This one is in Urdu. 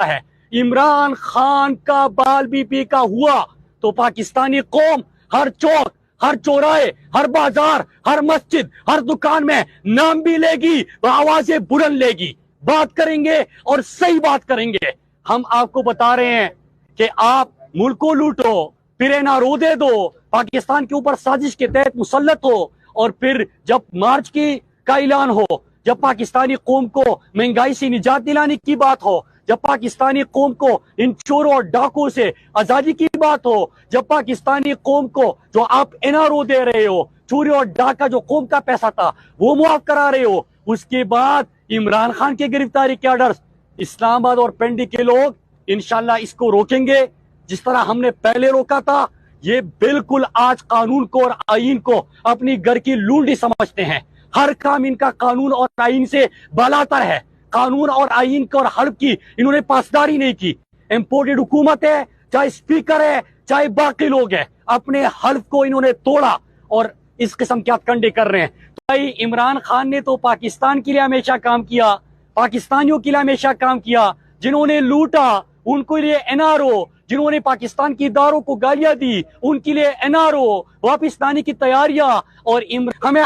ہے۔ عمران خان کا بال بی پی کا ہوا تو پاکستانی قوم ہر چوک، ہر چوراہے، ہر بازار، ہر مسجد، ہر دکان میں نام بھی لے گی، آوازیں بلند لے گی، بات کریں گے اور صحیح بات کریں گے۔ ہم آپ کو بتا رہے ہیں کہ آپ ملک کو لوٹو، پھر نہ رو دے دو، پاکستان کے اوپر سازش کے تحت مسلط ہو، اور پھر جب مارچ کا اعلان ہو، جب پاکستانی قوم کو مہنگائی سے نجات دلانے کی بات ہو، جب پاکستانی قوم کو ان چوروں اور ڈاکوں سے آزادی کی بات ہو، جب پاکستانی قوم کو جو آپ این آر او دے رہے ہو، چوری اور ڈاکہ جو قوم کا پیسہ تھا وہ معاف کرا رہے ہو، اس کے بعد عمران خان کے گرفتاری کے آرڈرز، اسلام آباد اور پنڈی کے لوگ انشاءاللہ اس کو روکیں گے جس طرح ہم نے پہلے روکا تھا۔ یہ بالکل آج قانون کو اور آئین کو اپنی گھر کی لونڈی سمجھتے ہیں۔ ہر کام ان کا قانون اور آئین سے بالاتر ہے۔ قانون اور آئین کو اور حلف کی انہوں نے پاسداری نہیں کی۔ امپورٹڈ حکومت ہے، چاہے اسپیکر ہے، چاہے باقی لوگ ہیں، اپنے حلف کو انہوں نے توڑا اور اس قسم کے کنڈے کر رہے ہیں۔ تو بھائی عمران خان نے تو پاکستان کے لیے ہمیشہ کام کیا، پاکستانیوں کے لیے ہمیشہ کام کیا۔ جنہوں نے لوٹا ان کے لیے این آر او، جنہوں نے پاکستان کی اداروں کو گالیاں دی ان کے لیے این آر او، واپس لانے کی تیاریاں، اور ہمیں